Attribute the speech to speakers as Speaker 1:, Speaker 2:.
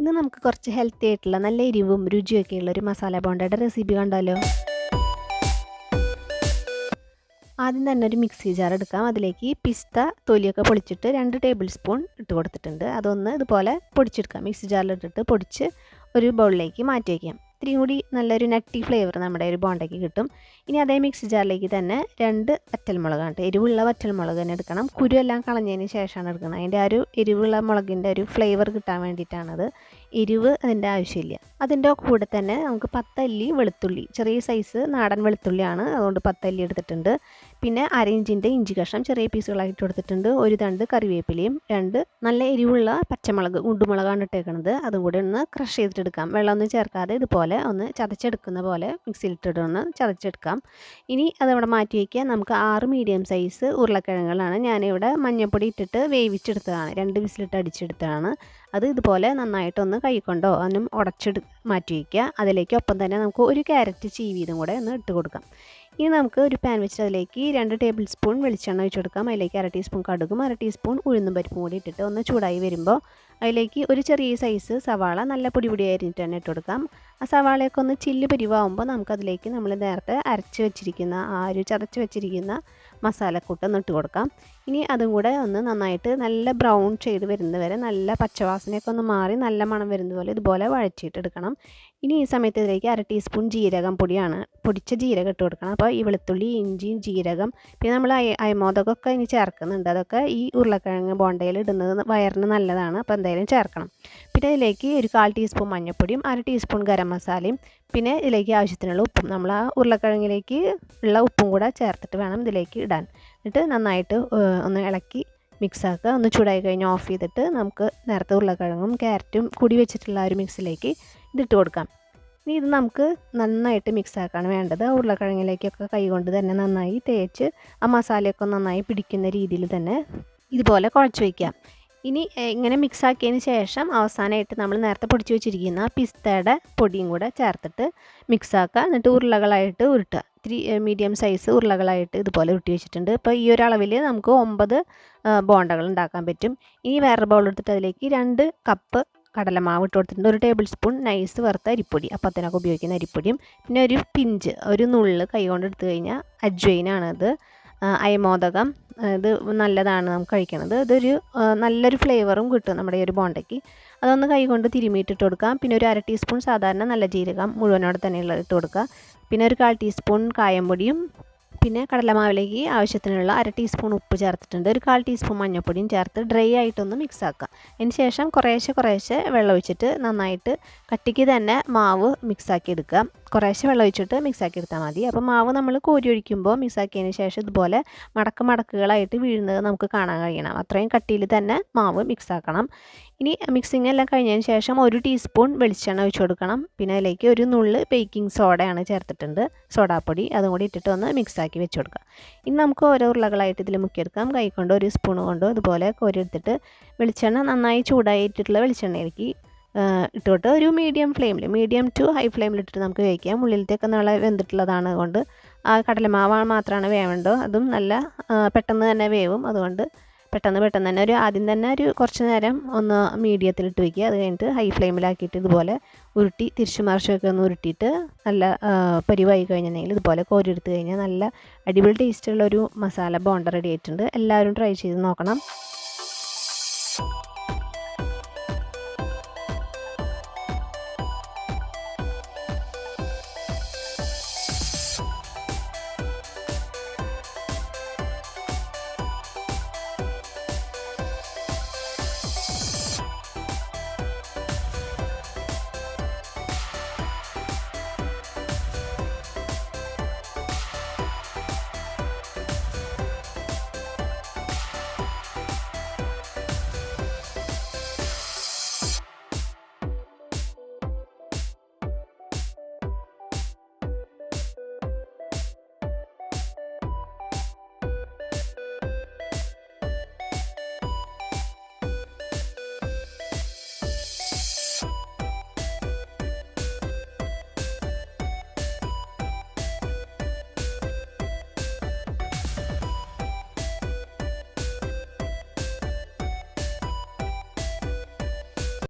Speaker 1: ഇന്ന് നമുക്ക് കുറച്ച് ഹെൽത്തി ആയിട്ടുള്ള നല്ല എരിവും രുചിയൊക്കെ ഉള്ള ഒരു മസാല ബോണ്ടയുടെ റെസിപ്പി കണ്ടാലോ. ആദ്യം തന്നെ ഒരു മിക്സി ജാർ എടുക്കാം. അതിലേക്ക് പിസ്ത തൊലിയൊക്കെ പൊളിച്ചിട്ട് 2 ടേബിൾ സ്പൂൺ ഇട്ട് കൊടുത്തിട്ടുണ്ട്. അതൊന്ന് ഇതുപോലെ പൊടിച്ചെടുക്കാം. മിക്സി ജാറിലിട്ടിട്ട് പൊടിച്ച് ഒരു ബൗളിലേക്ക് മാറ്റി വയ്ക്കാം. ഇത്തിരിയും കൂടി നല്ലൊരു നട്ടി ഫ്ലേവർ നമ്മുടെ ഒരു ബോണ്ടയ്ക്ക് കിട്ടും. ഇനി അതേ മിക്സി ജാറിലേക്ക് തന്നെ 2 വറ്റൽമുളകാണ്. എരിവുള്ള വറ്റൽമുളക് തന്നെ എടുക്കണം. കുരു എല്ലാം കളഞ്ഞതിന് ശേഷമാണ് എടുക്കുന്നത്. അതിൻ്റെ ആ ഒരു എരിവുള്ള മുളകിൻ്റെ ഒരു ഫ്ലേവർ കിട്ടാൻ വേണ്ടിയിട്ടാണത്. എരിവ് അതിൻ്റെ ആവശ്യമില്ല. അതിൻ്റെ കൂടെ തന്നെ നമുക്ക് 10 അല്ലി വെളുത്തുള്ളി, ചെറിയ സൈസ് നാടൻ വെളുത്തുള്ളിയാണ്, അതുകൊണ്ട് 10 അല്ലി എടുത്തിട്ടുണ്ട്. പിന്നെ 1/2 ഇഞ്ചിൻ്റെ ഇഞ്ചി കഷ്ണം ചെറിയ പീസുകളായിട്ട് കൊടുത്തിട്ടുണ്ട്. ഒരു തണ്ട് കറിവേപ്പിലയും 2 നല്ല എരിവുള്ള പച്ചമുളക് ഗുണ്ടുമുളകാണ് ഇട്ടേക്കുന്നത്. അതും കൂടി ഒന്ന് ക്രഷ് ചെയ്തിട്ടെടുക്കാം. വെള്ളമൊന്നും ചേർക്കാതെ ഇതുപോലെ ഒന്ന് ചതച്ചെടുക്കുന്ന പോലെ മിക്സിയിലിട്ടിട്ടൊന്ന് ചതച്ചെടുക്കാം. ഇനി അതവിടെ മാറ്റി വയ്ക്കുക. നമുക്ക് 6 മീഡിയം സൈസ് ഉരുളക്കിഴങ്ങുകളാണ് ഞാനിവിടെ മഞ്ഞൾപ്പൊടി ഇട്ടിട്ട് വേവിച്ചെടുത്തതാണ്. 2 വിസിലിട്ട് അടിച്ചെടുത്തതാണ്. അത് ഇതുപോലെ നന്നായിട്ടൊന്ന് കൈകൊണ്ടോ അതിനും മാറ്റി വയ്ക്കുക. അതിലേക്ക് ഒപ്പം തന്നെ നമുക്ക് ഒരു ക്യാരറ്റ് ചീവിയതും കൂടെ ഒന്ന് ഇട്ട് കൊടുക്കാം. ഇനി നമുക്ക് ഒരു പാൻ വെച്ചിട്ട് അതിലേക്ക് 2 ടേബിൾ സ്പൂൺ വെളിച്ചെണ്ണ ഒഴിച്ച് കൊടുക്കാം. അതിലേക്ക് 1/2 ടീസ്പൂൺ കടുകും 1/2 ടീസ്പൂൺ ഉഴുന്നും പരിപ്പും കൂടി ഇട്ടിട്ട് ഒന്ന് ചൂടായി വരുമ്പോൾ അതിലേക്ക് ഒരു ചെറിയ സൈസ് സവാള നല്ല പൊടി അരിഞ്ഞിട്ട് തന്നെ ഇട്ട് കൊടുക്കാം. ആ സവാളയൊക്കെ ഒന്ന് ചില്ല് പരിവാകുമ്പോൾ നമുക്കതിലേക്ക് നമ്മൾ നേരത്തെ അരച്ച് വെച്ചിരിക്കുന്ന ആ ഒരു ചതച്ച് വെച്ചിരിക്കുന്ന മസാലക്കൂട്ട് ഒന്ന് ഇട്ട് കൊടുക്കാം. ഇനി അതും കൂടെ ഒന്ന് നന്നായിട്ട് നല്ല ബ്രൗൺ ചെയ്ത് വരുന്നത് വരെ, നല്ല പച്ചവാസനയൊക്കെ ഒന്ന് മാറി നല്ല മണം വരുന്നത് പോലെ ഇതുപോലെ വഴറ്റിയിട്ടെടുക്കണം. ഇനി ഈ സമയത്ത് ഇതിലേക്ക് 1/2 ടീസ്പൂൺ ജീരകം പൊടിയാണ്, പൊടിച്ച ജീരകം ഇട്ട് കൊടുക്കണം. അപ്പോൾ ഈ വെളുത്തുള്ളി, ഇഞ്ചി, ജീരകം, പിന്നെ നമ്മൾ അയമോദകമൊക്കെ ഇനി ചേർക്കുന്നുണ്ട്. അതൊക്കെ ഈ ഉരുളക്കിഴങ്ങ് ബോണ്ടയിൽ ഇടുന്നത് വയറിന് നല്ലതാണ്. അപ്പോൾ എന്തായാലും ചേർക്കണം. പിന്നെ ഇതിലേക്ക് ഒരു 1/4 ടീസ്പൂൺ മഞ്ഞൾപ്പൊടിയും 1/2 ടീസ്പൂൺ ഗരം മസാലയും പിന്നെ ഇതിലേക്ക് ആവശ്യത്തിനുള്ള ഉപ്പും, നമ്മൾ ആ ഉരുളക്കിഴങ്ങിലേക്ക് ഉള്ള ഉപ്പും കൂടെ ചേർത്തിട്ട് വേണം ഇതിലേക്ക് ഇടാൻ. എന്നിട്ട് നന്നായിട്ട് ഒന്ന് ഇളക്കി മിക്സാക്കുക. ഒന്ന് ചൂടായി കഴിഞ്ഞ് ഓഫ് ചെയ്തിട്ട് നമുക്ക് നേരത്തെ ഉരുളക്കിഴങ്ങും ക്യാരറ്റും കൂടി വെച്ചിട്ടുള്ള ഒരു മിക്സിലേക്ക് ഇതിട്ട് കൊടുക്കാം. ഇനി ഇത് നമുക്ക് നന്നായിട്ട് മിക്സാക്കാണ് വേണ്ടത്. ഉരുളക്കിഴങ്ങിലേക്കൊക്കെ കൈകൊണ്ട് തന്നെ നന്നായി തേച്ച് ആ മസാലയൊക്കെ നന്നായി പിടിക്കുന്ന രീതിയിൽ തന്നെ ഇതുപോലെ കുഴച്ച് വയ്ക്കാം. ഇനി ഇങ്ങനെ മിക്സാക്കിയതിന് ശേഷം അവസാനമായിട്ട് നമ്മൾ നേരത്തെ പൊടിച്ച് വെച്ചിരിക്കുന്ന പിസ്തയുടെ പൊടിയും കൂടെ ചേർത്തിട്ട് മിക്സാക്കുക. എന്നിട്ട് ഉരുളകളായിട്ട് ഉരുട്ടുക. ഇത്തിരി മീഡിയം സൈസ് ഉരുളകളായിട്ട് ഇതുപോലെ ഉരുട്ടി വെച്ചിട്ടുണ്ട്. ഇപ്പോൾ ഈ ഒരു അളവിൽ നമുക്ക് 9 ബോണ്ടകൾ ഉണ്ടാക്കാൻ പറ്റും. ഇനി വേറൊരു ബൗൾ എടുത്തിട്ട് അതിലേക്ക് 2 കപ്പ് കടലമാവ് ഇട്ട് കൊടുത്തിട്ടുണ്ട്. 1 ടേബിൾ സ്പൂൺ നൈസ് വറുത്ത അരിപ്പൊടി, അപ്പത്തിനൊക്കെ ഉപയോഗിക്കുന്ന അരിപ്പൊടിയും, പിന്നെ ഒരു പിഞ്ച്, ഒരു നുള്ള് കൈ കൊണ്ട് എടുത്തു കഴിഞ്ഞാൽ അജ്വൈനാണത്. അയമോദകം ഇത് നല്ലതാണ് നമുക്ക് കഴിക്കണത്. ഇതൊരു നല്ലൊരു ഫ്ലേവറും കിട്ടും നമ്മുടെ ഈ ഒരു ബോണ്ടയ്ക്ക്. അതൊന്ന് കൈ കൊണ്ട് തിരുമിയിട്ടിട്ട് കൊടുക്കാം. പിന്നെ ഒരു 1/2 ടീസ്പൂൺ സാധാരണ നല്ല ജീരകം മുഴുവനോടെ തന്നെയുള്ള ഇട്ട് കൊടുക്കുക. പിന്നെ ഒരു 1/4 ടീസ്പൂൺ കായംപൊടിയും പിന്നെ കടലമാവിലേക്ക് ആവശ്യത്തിനുള്ള 1/2 ടീസ്പൂൺ ഉപ്പ് ചേർത്തിട്ടുണ്ട്. ഒരു 1/4 ടീസ്പൂൺ മഞ്ഞൾപ്പൊടിയും ചേർത്ത് ഡ്രൈ ആയിട്ടൊന്ന് മിക്സ് ആക്കുക. അതിന് ശേഷം കുറേശ്ശെ വെള്ളം ഒഴിച്ചിട്ട് നന്നായിട്ട് കട്ടിക്ക് തന്നെ മാവ് മിക്സാക്കി എടുക്കുക. കുറേശ്ശെ വെള്ളം ഒഴിച്ചിട്ട് മിക്സാക്കി എടുത്താൽ മതി. അപ്പോൾ മാവ് നമ്മൾ കോരി ഒഴിക്കുമ്പോൾ മിക്സാക്കിയതിന് ശേഷം ഇതുപോലെ മടക്കുകളായിട്ട് വീഴുന്നത് നമുക്ക് കാണാൻ കഴിയണം. അത്രയും കട്ടിയിൽ തന്നെ മാവ് മിക്സാക്കണം. ഇനി മിക്സിങ് എല്ലാം കഴിഞ്ഞതിന് ശേഷം 1 ടീസ്പൂൺ വെളിച്ചെണ്ണ ഒഴിച്ച് കൊടുക്കണം. പിന്നെ അതിലേക്ക് ഒരു നുള്ള് ബേക്കിംഗ് സോഡയാണ് ചേർത്തിട്ടുണ്ട്, സോഡാപ്പൊടി. അതും കൂടി ഇട്ടിട്ട് ഒന്ന് മിക്സാക്കി വെച്ച് കൊടുക്കുക. ഇനി നമുക്ക് ഓരോ ഉരുളകളായിട്ട് ഇതിൽ മുക്കിയെടുക്കാം. കൈ കൊണ്ടോ ഒരു സ്പൂൺ കൊണ്ടോ ഇതുപോലെ കോരി എടുത്തിട്ട് വെളിച്ചെണ്ണ നന്നായി ചൂടായിട്ടുള്ള വെളിച്ചെണ്ണയിലേക്ക് ഇട്ടുകൊണ്ട് ഒരു മീഡിയം ടു ഹൈ ഫ്ലെയിമിലിട്ടിട്ട് നമുക്ക് വേവിക്കാം. ഉള്ളിലത്തേക്ക് നല്ല വെന്തിട്ടുള്ളതാണ്. അതുകൊണ്ട് ആ കടലമാവ് മാത്രമാണ് വേവേണ്ടത്. അതും നല്ല പെട്ടെന്ന് തന്നെ വേവും. അതുകൊണ്ട് പെട്ടെന്ന് തന്നെ ആദ്യം തന്നെ ഒരു കുറച്ച് നേരം ഒന്ന് മീഡിയത്തിലിട്ട് വയ്ക്കുക. അത് കഴിഞ്ഞിട്ട് ഹൈ ഫ്ലെയിമിലാക്കിയിട്ട് ഇതുപോലെ ഉരുട്ടി തിരിച്ചു മറിച്ചൊക്കെ ഒന്ന് ഉരുട്ടിയിട്ട് നല്ല പരിവായി കഴിഞ്ഞിട്ടുണ്ടെങ്കിൽ ഇതുപോലെ കോരി എടുത്ത് കഴിഞ്ഞാൽ നല്ല അടിപൊളി ടേസ്റ്റുള്ളൊരു മസാല ബോണ്ട റെഡി ആയിട്ടുണ്ട്. എല്ലാവരും ട്രൈ ചെയ്ത് നോക്കണം.